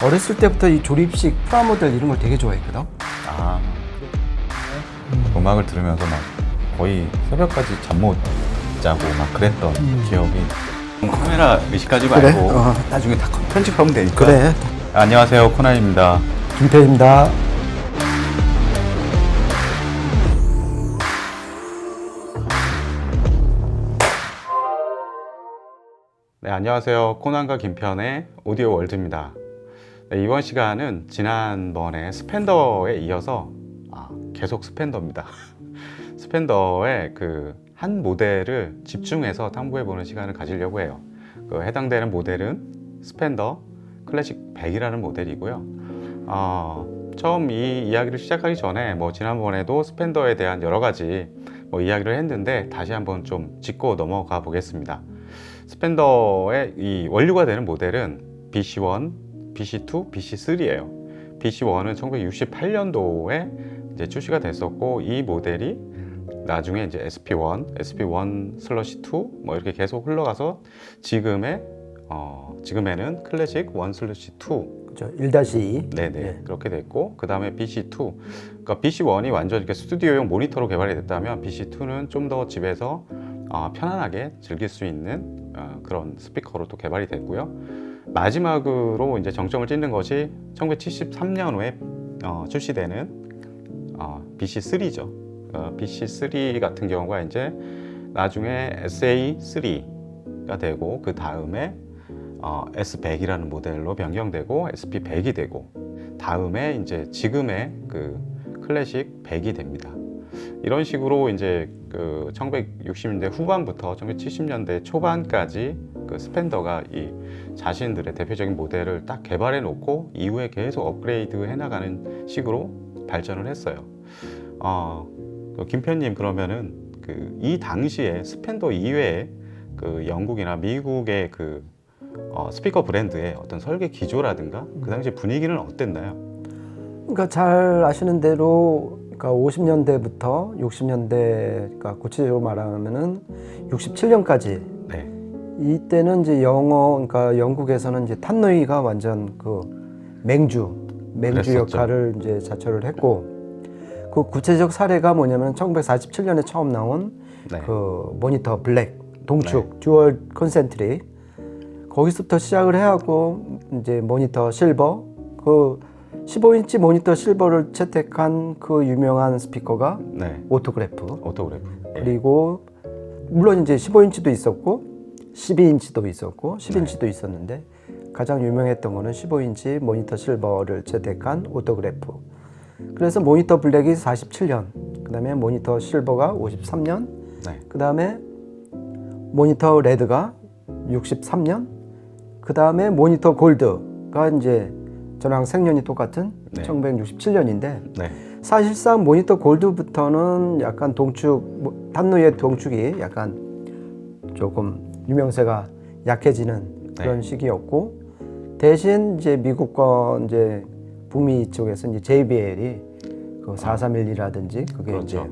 어렸을 때부터 이 조립식 프라모델 이런 걸 되게 좋아했거든. 아, 음악을 들으면서 막 거의 새벽까지 잠 못 자고 막 그랬던 기억이. 카메라 의식하지 말고 그래? 나중에 다 편집하면 되니까. 그래. 안녕하세요, 코난입니다. 김태희입니다. 네, 안녕하세요. 코난과 김편의 오디오 월드입니다. 네, 이번 시간은 지난번에 스펜더에 이어서 계속 스펜더입니다. 스펜더의 그 한 모델을 집중해서 탐구해보는 시간을 가지려고 해요. 그 해당되는 모델은 스펜더 클래식 100이라는 모델이고요. 처음 이 이야기를 시작하기 전에 지난번에도 스펜더에 대한 여러 가지 이야기를 했는데 다시 한번 좀 짚고 넘어가 보겠습니다. 스펜더의 이 원류가 되는 모델은 BC1, BC2, BC3예요. BC1은 1968년도에 이제 출시가 됐었고, 이 모델이 나중에 이제 SP1, SP1/2 이렇게 계속 흘러가서 지금에는 클래식 1/2. 그죠. 1-2. 네네. 예. 그렇게 됐고, 그 다음에 BC2. 그러니까 BC1이 완전 이렇게 스튜디오용 모니터로 개발이 됐다면, BC2는 좀 더 집에서 편안하게 즐길 수 있는 그런 스피커로 또 개발이 됐고요. 마지막으로 이제 정점을 찍는 것이 1973년에 출시되는 BC3죠. BC3 같은 경우가 이제 나중에 SA3가 되고, 그 다음에 S100이라는 모델로 변경되고 SP100이 되고, 다음에 이제 지금의 그 클래식 100이 됩니다. 이런 식으로 이제 그 1960년대 후반부터 1970년대 초반까지 그 스펜더가 이 자신들의 대표적인 모델을 딱 개발해 놓고 이후에 계속 업그레이드 해 나가는 식으로 발전을 했어요. 김편님, 그러면은 이 당시에 스펜더 이외에 그 영국이나 미국의 그 스피커 브랜드의 어떤 설계 기조라든가 그 당시 분위기는 어땠나요? 그러니까 잘 아시는 대로, 그러니까 50년대부터 60년대, 그러니까 구체적으로 말하면은 67년까지. 네, 이때는 이제 그러니까 영국에서는 이제 탄노이가 완전 그 맹주 그랬었죠. 역할을 이제 자처를 했고, 그 구체적 사례가 뭐냐면 1947년에 처음 나온 네. 그 모니터 블랙 동축 듀얼 컨센트릭, 거기서부터 시작을 해갖고 이제 모니터 실버, 그 15인치 모니터 실버를 채택한 그 유명한 스피커가 네. 오토그래프. 예. 그리고 물론 이제 15인치도 있었고 12인치도 있었고 10인치도 있었는데, 가장 유명했던 거는 15인치 모니터 실버를 채택한 오토그래프. 그래서 모니터 블랙이 47년, 그 다음에 모니터 실버가 53년, 네. 그 다음에 모니터 레드가 63년, 그 다음에 모니터 골드가 이제 저랑 생년이 똑같은 네. 1967년인데, 네. 사실상 모니터 골드부터는 약간 탄노이의 동축이 약간 조금 유명세가 약해지는 그런 시기였고, 대신 이제 미국과 이제 북미 쪽에서 이제 JBL이 그 431이라든지 그게 그렇죠.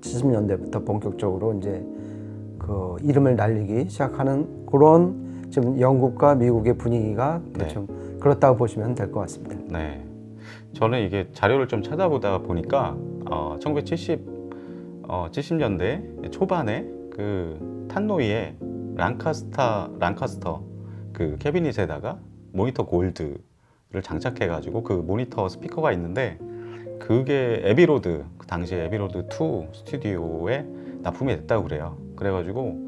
이제 70년대부터 본격적으로 이제 그 이름을 날리기 시작하는 그런 지금 영국과 미국의 분위기가 대충 그렇다고 보시면 될 것 같습니다. 네. 저는 이게 자료를 좀 찾아보다 보니까 70년대 초반에 그 탄노이의 랑카스터 그 캐비닛에다가 모니터 골드를 장착해가지고 그 모니터 스피커가 있는데, 그게 에비로드, 그 당시에 에비로드 2 스튜디오에 납품이 됐다고 그래요. 그래가지고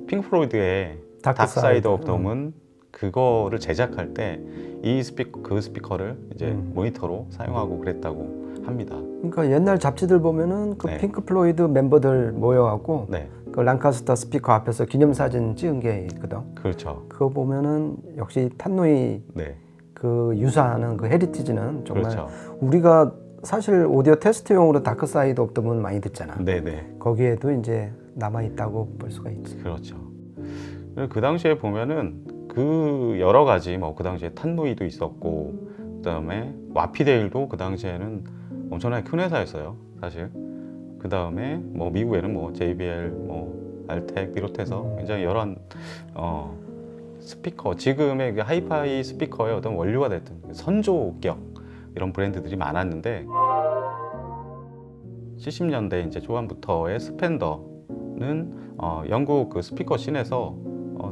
핑크플로이드의 다크사이드 오브 더 문 그거를 제작할 때 이 그 스피커를 이제 모니터로 사용하고 그랬다고 합니다. 그러니까 옛날 잡지들 보면은 그 네. 핑크 플로이드 멤버들 모여갖고 네, 그 랑카스터 스피커 앞에서 기념사진 찍은 게 있거든. 그렇죠. 그거 보면은 역시 탄노이 네, 그 유사하는 그 헤리티지는 정말 그렇죠. 우리가 사실 오디오 테스트용으로 다크사이드 오브 더 문 많이 듣잖아. 네네. 거기에도 이제 남아있다고 볼 수가 있지. 그렇죠. 그 당시에 보면은 그 여러 가지 그 당시에 탄노이도 있었고, 그다음에 와피데일도 그 당시에는 엄청나게 큰 회사였어요, 사실. 그다음에 미국에는 JBL, 알텍 비롯해서 굉장히 여러 스피커, 지금의 그 하이파이 스피커의 어떤 원료가 됐던 그 선조격 이런 브랜드들이 많았는데 70년대 이제 초반부터의 스펜더는 영국 그 스피커 씬에서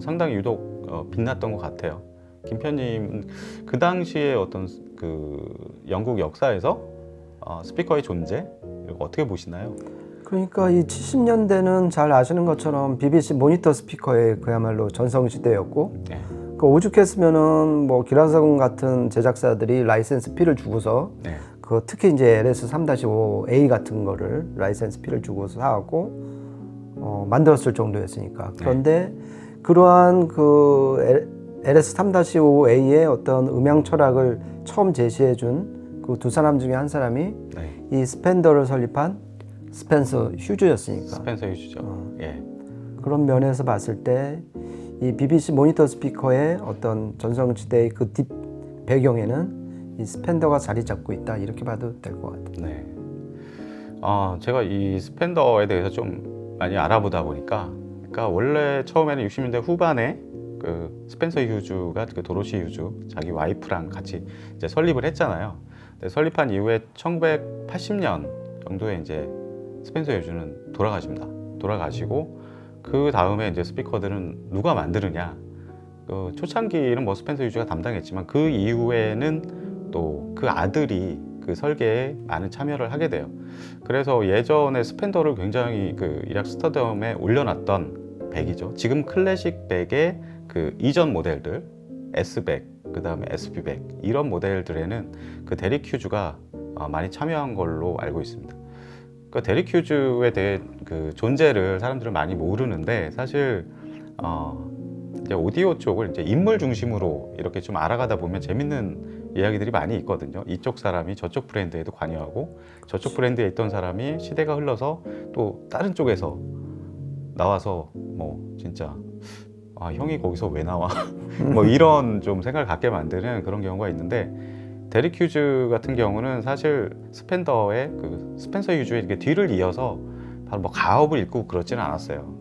상당히 유독 빛났던 것 같아요. 김편님은 그 당시에 어떤 그 영국 역사에서 스피커의 존재 이거 어떻게 보시나요? 그러니까 이 70년대는 잘 아시는 것처럼 BBC 모니터 스피커의 그야말로 전성시대였고, 네. 그 오죽했으면은 뭐 기라성 같은 제작사들이 라이센스 피를 주고서 네. 그 특히 이제 LS3-5A 같은 거를 라이센스 피를 주고서 사갖고 만들었을 정도였으니까. 그런데 그러한 그 LS3-5A의 어떤 음향 철학을 처음 제시해준 그 두 사람 중에 한 사람이 네. 이 스펜더를 설립한 스펜서 휴즈였으니까. 스펜서 휴즈죠. 예. 그런 면에서 봤을 때 이 BBC 모니터 스피커의 어떤 전성시대의 그 뒷 배경에는 이 스펜더가 자리 잡고 있다 이렇게 봐도 될 것 같아요. 네. 제가 이 스펜더에 대해서 좀 많이 알아보다 보니까, 그러니까 원래 처음에는 60년대 후반에 그 스펜서 휴즈가 그 도로시 휴즈 자기 와이프랑 같이 이제 설립을 했잖아요. 근데 설립한 이후에 1980년 정도에 이제 스펜서 휴즈는 돌아가십니다. 돌아가시고 그 다음에 이제 스피커들은 누가 만드느냐? 그 초창기는 뭐 스펜서 휴즈가 담당했지만 그 이후에는 또 그 아들이 그 설계에 많은 참여를 하게 돼요. 그래서 예전에 스펜더를 굉장히 그 이락 스터덤에 올려놨던 백이죠. 지금 클래식 백의 그 이전 모델들 S백, 그 다음에 SP백 이런 모델들에는 그 데릭 휴즈가 많이 참여한 걸로 알고 있습니다. 그 데릭 휴즈에 대해 그 존재를 사람들은 많이 모르는데 사실 이제 오디오 쪽을 이제 인물 중심으로 이렇게 좀 알아가다 보면 재밌는 이야기들이 많이 있거든요. 이쪽 사람이 저쪽 브랜드에도 관여하고 저쪽 브랜드에 있던 사람이 시대가 흘러서 또 다른 쪽에서 나와서 뭐 진짜 형이 거기서 왜 나와? 뭐 이런 좀 생각을 갖게 만드는 그런 경우가 있는데 데릭 휴즈 같은 경우는 사실 스펜더의 그 스펜서 휴즈의 이렇게 뒤를 이어서 바로 뭐 가업을 잇고 그렇지는 않았어요.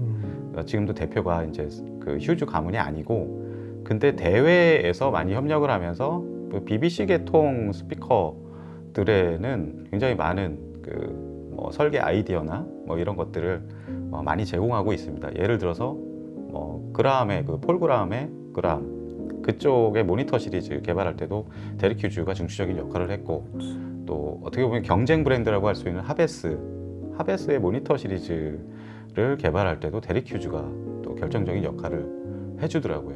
지금도 대표가 이제 그 휴즈 가문이 아니고, 근데 대회에서 많이 협력을 하면서 그 BBC 계통 스피커들에는 굉장히 많은 그 뭐 설계 아이디어나 뭐 이런 것들을 많이 제공하고 있습니다. 예를 들어서 뭐 그라함의 그 폴 그라함의 그라함 그쪽의 모니터 시리즈 개발할 때도 데릭 휴즈가 중추적인 역할을 했고, 또 어떻게 보면 경쟁 브랜드라고 할 수 있는 하베스의 모니터 시리즈를 개발할 때도 데릭 휴즈가 또 결정적인 역할을 해주더라고요.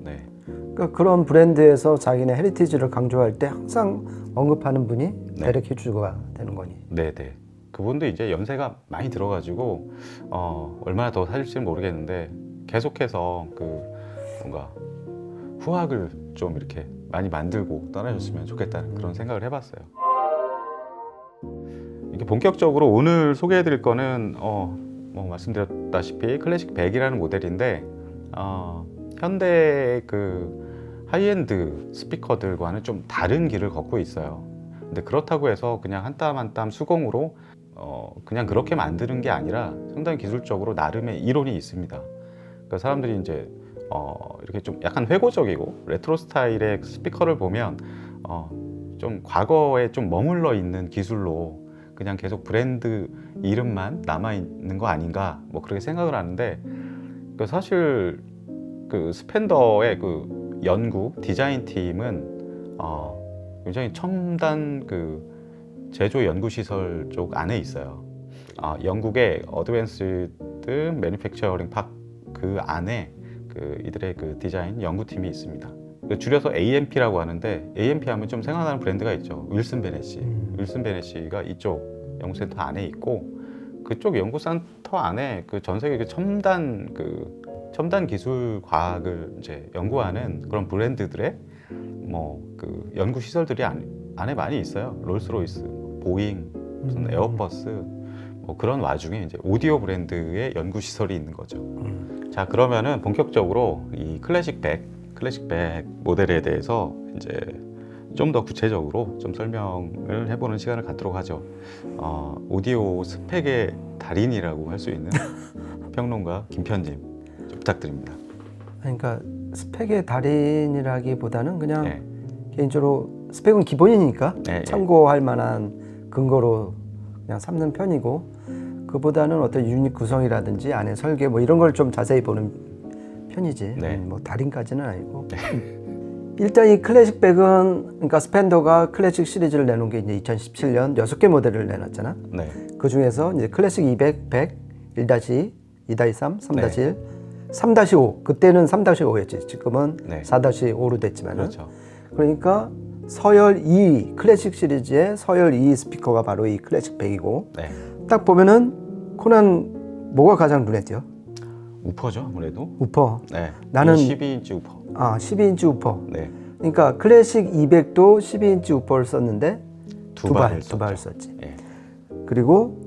네. 그러니까 그런 브랜드에서 자기네 헤리티지를 강조할 때 항상 언급하는 분이 데릭 휴즈가 되는 거니. 네네. 그분도 이제 연세가 많이 들어가지고 얼마나 더 사실지는 모르겠는데 계속해서 그 뭔가 후학을 좀 이렇게 많이 만들고 떠나셨으면 좋겠다는 그런 생각을 해봤어요. 이게 본격적으로 오늘 소개해드릴 거는 뭐 말씀드렸다시피 클래식 100이라는 모델인데 현대 그 하이엔드 스피커들과는 좀 다른 길을 걷고 있어요. 근데 그렇다고 해서 그냥 한 땀 한 땀 수공으로 그냥 그렇게 만드는 게 아니라 상당히 기술적으로 나름의 이론이 있습니다. 그러니까 사람들이 이제 이렇게 좀 약간 회고적이고 레트로 스타일의 스피커를 보면 좀 과거에 좀 머물러 있는 기술로 그냥 계속 브랜드 이름만 남아 있는 거 아닌가 뭐 그렇게 생각을 하는데, 그 사실 그 스펜더의 그 연구 디자인 팀은 굉장히 첨단 그 제조 연구 시설 쪽 안에 있어요. 영국의 어드밴스드 매니팩처링 팍 그 안에 그 이들의 그 디자인 연구팀이 있습니다. 줄여서 AMP라고 하는데, AMP 하면 좀 생각나는 브랜드가 있죠. 윌슨 베네시. 윌슨 베네시가 이쪽 연구센터 안에 있고, 그쪽 연구센터 안에 그 전 세계 그 첨단 기술 과학을 이제 연구하는 그런 브랜드들의 뭐 그 연구 시설들이 안에 많이 있어요. 롤스로이스, 보잉, 무슨 에어버스 뭐 그런 와중에 이제 오디오 브랜드의 연구 시설이 있는 거죠. 자, 그러면은 본격적으로 이 클래식 100 모델에 대해서 이제 좀 더 구체적으로 좀 설명을 해보는 시간을 갖도록 하죠. 오디오 스펙의 달인이라고 할 수 있는 평론가 김편님 좀 부탁드립니다. 그러니까 스펙의 달인이라기보다는 그냥 네. 개인적으로 스펙은 기본이니까 네, 참고할 만한 근거로 그냥 삼는 편이고, 그보다는 어떤 유닛 구성이라든지 안에 설계 뭐 이런 걸 좀 자세히 보는 편이지. 네. 뭐 달인까지는 아니고. 일단 이 클래식 백은, 그러니까 스펜더가 클래식 시리즈를 내놓은 게 이제 2017년 6개 모델을 내놨잖아. 네. 그 중에서 이제 클래식 200, 100, 1-2, 2-3, 3-1, 3-5. 그때는 3-5였지. 지금은 네. 4-5로 됐지만은. 그렇죠. 그러니까 서열 2 클래식 시리즈의 서열 2 스피커가 바로 이 클래식 100이고, 네. 딱 보면은 코난 뭐가 가장 눈에 띄어? 우퍼죠, 아무래도. 우퍼. 네. 나는 12인치 우퍼. 12인치 우퍼. 네. 그러니까 클래식 200도 12인치 우퍼를 썼는데 두 발 썼죠. 썼지. 네. 그리고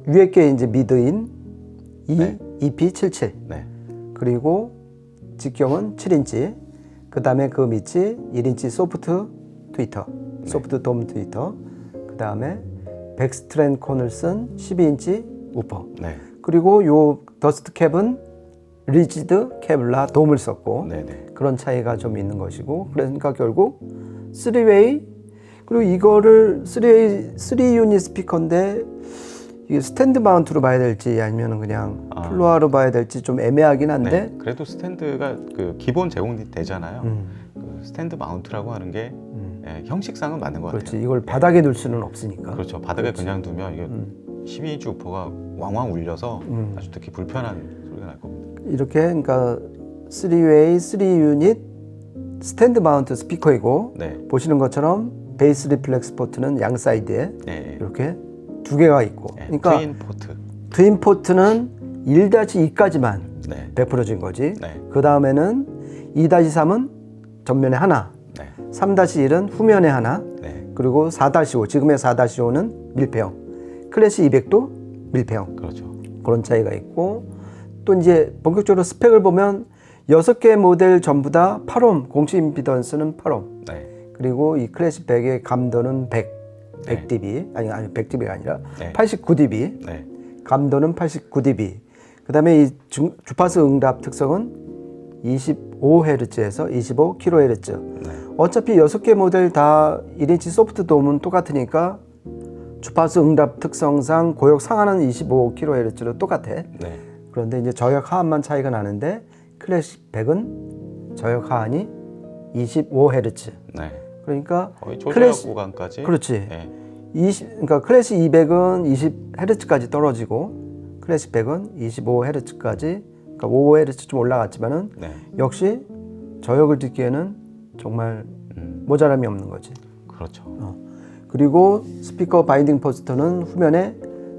위에 게 이제 미드인 네. EP77. 네. 그리고 직경은 7인치. 그다음에 그 밑이 1인치 소프트 트위터. 소프트 돔 트위터. 그다음에 백스트랜 콘을 쓴 12인치 우퍼. 네. 그리고 요 더스트 캡은 리지드 케블라 돔을 썼고, 네. 네. 그런 차이가 좀 있는 것이고, 그러니까 결국 3웨이, 그리고 이거를 3유닛 스피커인데 이게 스탠드 마운트로 봐야 될지 아니면 그냥 플로어로 봐야 될지 좀 애매하긴 한데. 네. 그래도 스탠드가 그 기본 제공이 되잖아요. 그 스탠드 마운트라고 하는 게 예, 형식상은 맞는 것 그렇지. 같아요. 이걸 바닥에 둘 수는 없으니까. 그렇죠. 바닥에 그냥 두면 이게 12인치 우퍼가 왕왕 울려서 아주 특히 불편한 소리가 날 겁니다. 이렇게 그러니까 3웨이 3유닛 스탠드 마운트 스피커이고, 네. 보시는 것처럼 베이스 리플렉스 포트는 양 사이드에 네. 이렇게 두 개가 있고, 네. 그러니까 트윈 포트. 트윈 포트는 1-2까지만 네. 베풀어진 거지. 네. 그 다음에는 2-3은 전면에 하나, 네. 3-1은 후면에 하나, 네. 그리고 4-5, 지금의 4-5는 밀폐형, 클래식 200도 밀폐형. 그렇죠. 그런 차이가 있고, 또 이제 본격적으로 스펙을 보면 6개 모델 전부 다 8옴, 공식 임피던스는 8옴. 네. 그리고 이 클래식 100의 감도는 100dB, 아니 100dB가 아니라 89dB. 네. 감도는 89dB. 그다음에 이 주파수 응답 특성은 25Hz에서 25kHz. 네. 어차피 6개 모델 다 1인치 소프트 돔은 똑같으니까 주파수 응답 특성상 고역 상하는 25kHz로 똑같아. 네. 그런데 이제 저역 하한만 차이가 나는데 클래식 100은 저역 하한이 25Hz. 네. 그러니까 거의 조절 구간까지. 그렇지. 네. 그러니까 클래식 200은 20Hz까지 떨어지고 클래식 100은 25Hz까지, 그러니까 5Hz 좀 올라갔지만은 네. 역시 저역을 듣기에는 정말 모자람이 없는 거지. 그렇죠. 그리고 스피커 바인딩 포스터는 후면에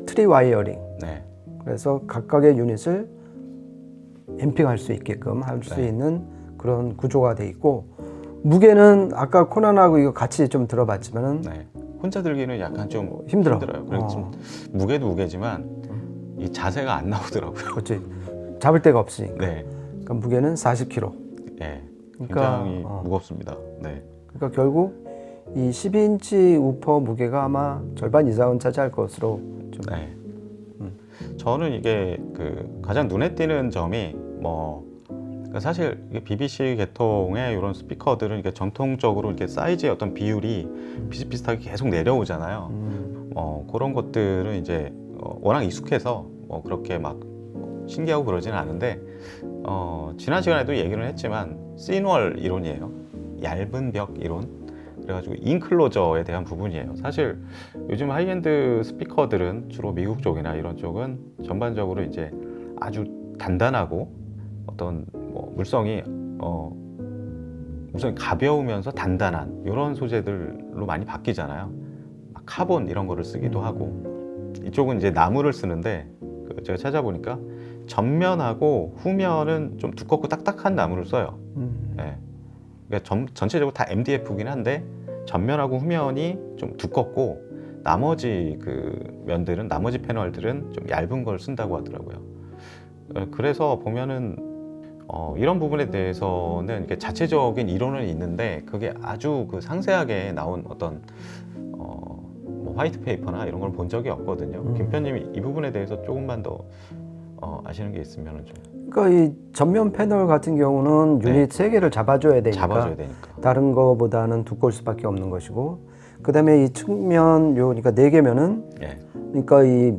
트리 와이어링. 네. 그래서 각각의 유닛을 앰핑할 수 있게끔 할 수 있는 그런 구조가 돼 있고, 무게는 아까 코난하고 이거 같이 좀 들어봤지만은 네. 혼자 들기는 약간 좀 힘들어요. 그래서 좀 무게도 무게지만 이 자세가 안 나오더라고요. 그렇지. 잡을 데가 없으니까. 네. 그러니까 무게는 40kg. 네. 그러니까, 굉장히 무겁습니다. 네. 그러니까 결국 이 12인치 우퍼 무게가 아마 절반 이상은 차지할 것으로 좀. 네. 저는 이게 그 가장 눈에 띄는 점이 뭐 그러니까 사실 이게 BBC 계통의 이런 스피커들은 이게 전통적으로 이렇게 사이즈의 어떤 비율이 비슷비슷하게 계속 내려오잖아요. 그런 것들은 이제 워낙 익숙해서 그렇게 막 신기하고 그러지는 않은데 지난 시간에도 얘기를 했지만 씬월 이론이에요. 얇은 벽 이론. 그래가지고 인클로저에 대한 부분이에요. 사실 요즘 하이엔드 스피커들은 주로 미국 쪽이나 이런 쪽은 전반적으로 이제 아주 단단하고 어떤 뭐 물성이 가벼우면서 단단한 이런 소재들로 많이 바뀌잖아요. 막 카본 이런 거를 쓰기도 하고, 이쪽은 이제 나무를 쓰는데 제가 찾아보니까 전면하고 후면은 좀 두껍고 딱딱한 나무를 써요. 네. 그러니까 전체적으로 다 MDF이긴 한데 전면하고 후면이 좀 두껍고 나머지 그 면들은, 나머지 패널들은 좀 얇은 걸 쓴다고 하더라고요. 그래서 보면은 이런 부분에 대해서는 이게 자체적인 이론은 있는데 그게 아주 그 상세하게 나온 어떤 뭐 화이트 페이퍼나 이런 걸 본 적이 없거든요. 김 편님이 이 부분에 대해서 조금만 더 아시는 게 있으면 좀 그러니까 이 전면 패널 같은 경우는 유닛 세 개를 잡아줘야 되니까 잡아줘야 되니까. 다른 거보다는 두꺼울 수밖에 없는 것이고, 그다음에 이 측면 요 그러니까 네 개면은 예. 그러니까 이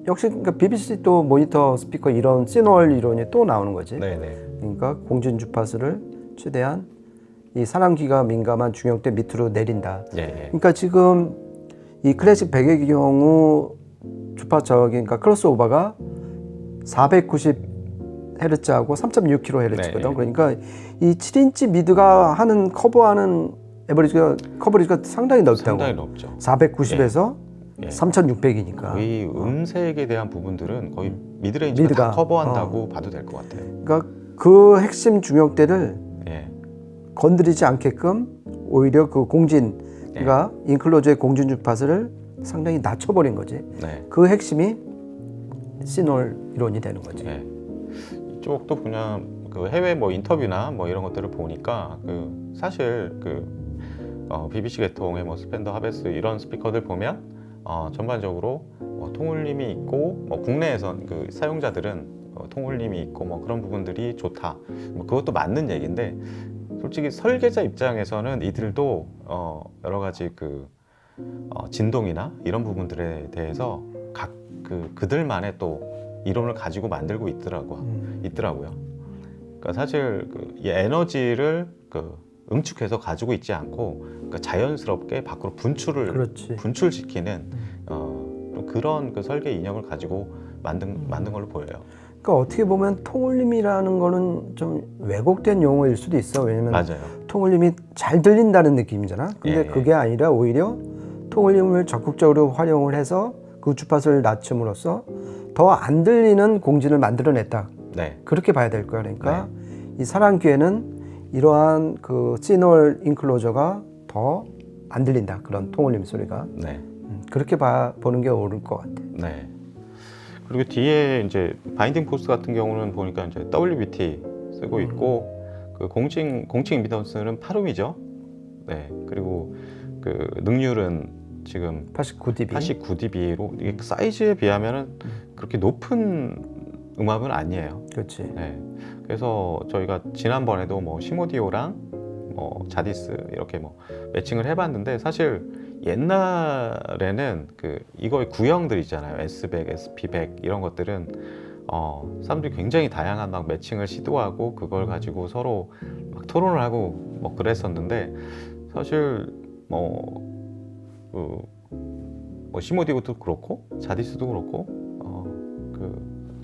역시 그러니까 BBC 또 모니터 스피커 이런 시널 이론이 또 나오는 거지. 네네. 그러니까 공진 주파수를 최대한 이 사람귀가 민감한 중형대 밑으로 내린다. 예, 예. 그러니까 지금 이 클래식 100의 경우 주파 그러니까 크로스오버가 490Hz하고 3.6kHz거든. 네. 그러니까 이 7인치 미드가 하는 커버하는 커버리지가 상당히 넓다고. 상당히 높죠. 490에서 예. 3,600이니까. 거의 음색에 대한 부분들은 거의 미드레인지가 미드가, 다 커버한다고 봐도 될 것 같아요. 그러니까 그 핵심 중역대를 예. 건드리지 않게끔 오히려 그 공진, 그러니까 인클로저의 공진 주파수를 상당히 낮춰버린 거지. 네. 그 핵심이 시널 이론이 되는 거지. 예. 이쪽도 그냥 그 해외 뭐 인터뷰나 뭐 이런 것들을 보니까 그 사실 그 BBC 계통의 뭐 스펜더, 하베스 이런 스피커들 보면 전반적으로 통울림이 있고 뭐 국내에선 그 사용자들은 통울림이 있고 뭐 그런 부분들이 좋다. 뭐 그것도 맞는 얘기인데 솔직히 설계자 입장에서는 이들도 여러 가지 그 진동이나 이런 부분들에 대해서 각 그들만의 또 이론을 가지고 만들고 있더라고요. 그러니까 사실 이 에너지를 응축해서 가지고 있지 않고 그러니까 자연스럽게 밖으로 그렇지. 분출시키는 그런 그 설계 이념을 가지고 만든 걸로 보여요. 그러니까 어떻게 보면 통울림이라는 거는 좀 왜곡된 용어일 수도 있어. 왜냐면 맞아요. 통울림이 잘 들린다는 느낌이잖아. 근데 예. 그게 아니라 오히려 통울림을 적극적으로 활용을 해서 그 주파수를 낮춤으로써 더 안 들리는 공진을 만들어냈다. 네. 그렇게 봐야 될 거야. 그러니까 이 사람 귀에는 이러한 그 시널 인클로저가 더 안 들린다. 그런 통울림 소리가. 네. 그렇게 보는 게 옳을 것 같아. 네. 그리고 뒤에 이제 바인딩 포스 같은 경우는 보니까 이제 WBT 쓰고 있고 그 공칭 임피던스는 8ohm이죠. 네. 그리고 그 능률은 지금 89dB. 89dB로 이게 사이즈에 비하면은 그렇게 높은 음압은 아니에요. 그렇지. 네. 그래서 저희가 지난번에도 뭐 시모디오랑 뭐 자디스 이렇게 뭐 매칭을 해봤는데 사실 옛날에는 이거의 구형들 있잖아요. S100, SP100 이런 것들은 사람들이 굉장히 다양한 막 매칭을 시도하고 그걸 가지고 서로 막 토론을 하고 뭐 그랬었는데 사실 뭐 시모디오도 그렇고 자디스도 그렇고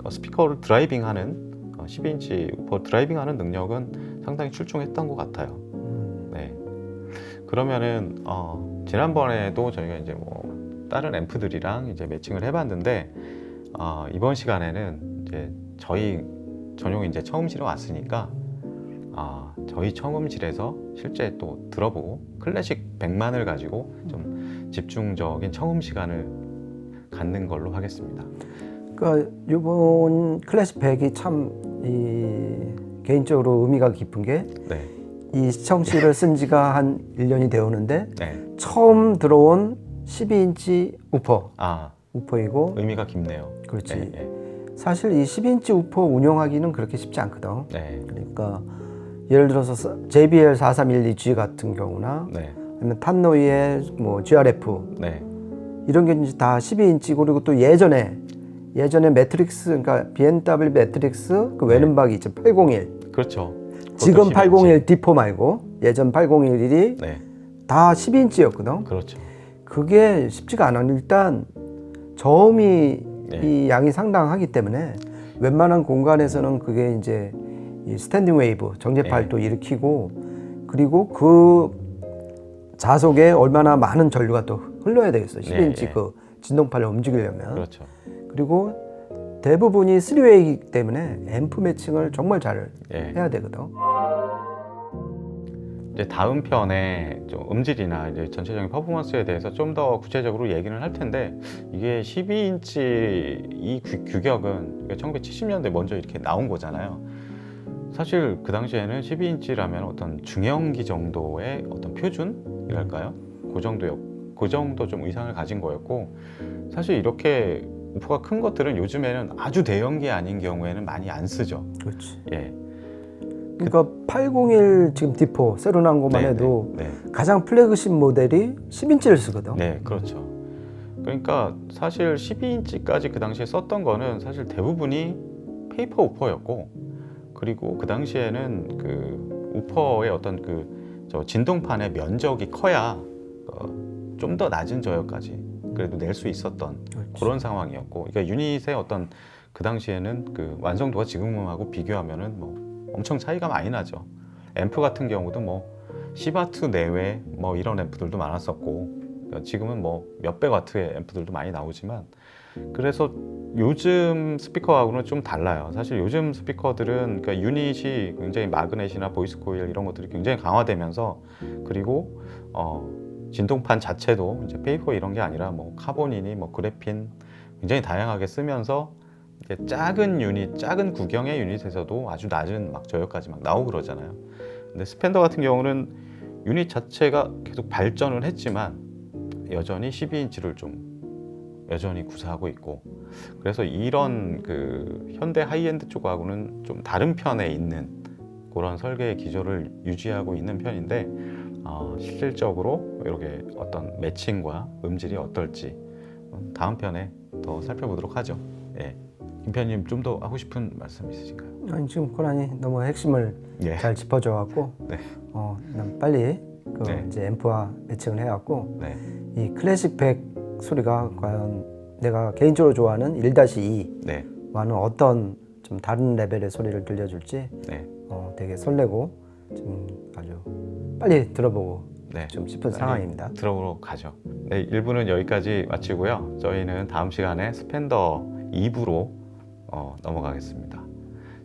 스피커를 드라이빙하는 12인치 드라이빙하는 능력은 상당히 출중했던 것 같아요. 네. 그러면은 지난번에도 저희가 이제 뭐 다른 앰프들이랑 이제 매칭을 해봤는데 이번 시간에는 이제 저희 전용 이제 청음실에 왔으니까 저희 청음실에서 실제 또 들어보고 클래식 100만을 가지고 좀 집중적인 청음 시간을 갖는 걸로 하겠습니다. 그러니까 이번 클래식 100이 참 개인적으로 의미가 깊은 게 이 시청실을 쓴 지가 한 1년이 되었는데 처음 들어온 12인치 우퍼이고 의미가 깊네요. 그렇지. 사실 이 12인치 우퍼 운영하기는 그렇게 쉽지 않거든. 그러니까 예를 들어서 JBL 4312G 같은 경우나 아니면 탄노이의 뭐 GRF 이런 게 이제 다 12인치고 그리고 또 예전에 매트릭스 그러니까 BMW 매트릭스 그 외눈박이 있죠. 801. 그렇죠. 지금 801 D4 말고 예전 801이 다 12인치였거든. 그렇죠. 그게 쉽지가 않아. 일단 저음이 이 양이 상당하기 때문에 웬만한 공간에서는 그게 이제 이 스탠딩 웨이브 정제파를 또 일으키고 그리고 그 자석에 얼마나 많은 전류가 또 흘러야 되겠어. 12인치 그 진동파를 움직이려면. 그렇죠. 그리고 대부분이 3웨이이기 때문에 앰프 매칭을 정말 잘 해야 되거든. 이제 다음 편에 좀 음질이나 이제 전체적인 퍼포먼스에 대해서 좀 더 구체적으로 얘기를 할 텐데 이게 12인치 이 규격은 1970년대 먼저 이렇게 나온 거잖아요. 사실 그 당시에는 12인치라면 어떤 중형기 정도의 어떤 표준이랄까요? 그 정도 좀 의상을 가진 거였고 사실 이렇게 우퍼가 큰 것들은 요즘에는 아주 대형기 아닌 경우에는 많이 안 쓰죠. 그렇지. 예. 그러니까 801 지금 D4 새로 나온 것만 네, 해도 네, 가장 플래그십 모델이 10인치를 쓰거든. 네, 그렇죠. 그러니까 사실 12인치까지 그 당시에 썼던 거는 사실 대부분이 페이퍼 우퍼였고, 그리고 그 당시에는 그 우퍼의 어떤 저 진동판의 면적이 커야 좀 더 낮은 저역까지 그래도 낼 수 있었던 그렇지. 그런 상황이었고, 그러니까 유닛의 어떤 그 당시에는 그 완성도가 지금하고 비교하면은 뭐 엄청 차이가 많이 나죠. 앰프 같은 경우도 뭐 10와트 내외 뭐 이런 앰프들도 많았었고, 그러니까 지금은 뭐 몇백 와트의 앰프들도 많이 나오지만, 그래서 요즘 스피커하고는 좀 달라요. 사실 요즘 스피커들은 그러니까 유닛이 굉장히 마그넷이나 보이스 코일 이런 것들이 굉장히 강화되면서, 그리고 진동판 자체도 이제 페이퍼 이런 게 아니라 뭐 카본이니 뭐 그래핀 굉장히 다양하게 쓰면서 이게 작은 유닛, 작은 구경의 유닛에서도 아주 낮은 막 저역까지 막 나오고 그러잖아요. 근데 스펜더 같은 경우는 유닛 자체가 계속 발전을 했지만 여전히 12인치를 좀 여전히 구사하고 있고, 그래서 이런 그 현대 하이엔드 쪽하고는 좀 다른 편에 있는 그런 설계의 기조를 유지하고 있는 편인데, 실질적으로 이렇게 어떤 매칭과 음질이 어떨지 다음 편에 더 살펴보도록 하죠. 예. 김 편님 좀 더 하고 싶은 말씀 있으신가요? 아니, 지금 코난이 너무 핵심을 예. 잘 짚어줘갖고 네. 난 빨리 네. 이제 앰프와 매칭을 해갖고 네. 이 클래식 100 소리가 과연 내가 개인적으로 좋아하는 1-2와는 네. 어떤 좀 다른 레벨의 소리를 들려줄지 네. 되게 설레고 지금 아주 빨리 들어보고 네. 좀 싶은 빨리 상황입니다. 들어보러 가죠. 네, 1부는 여기까지 마치고요. 저희는 다음 시간에 스펜더 2부로 넘어가겠습니다.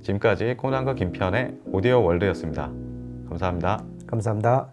지금까지 코난과 김편의 오디오 월드였습니다. 감사합니다. 감사합니다.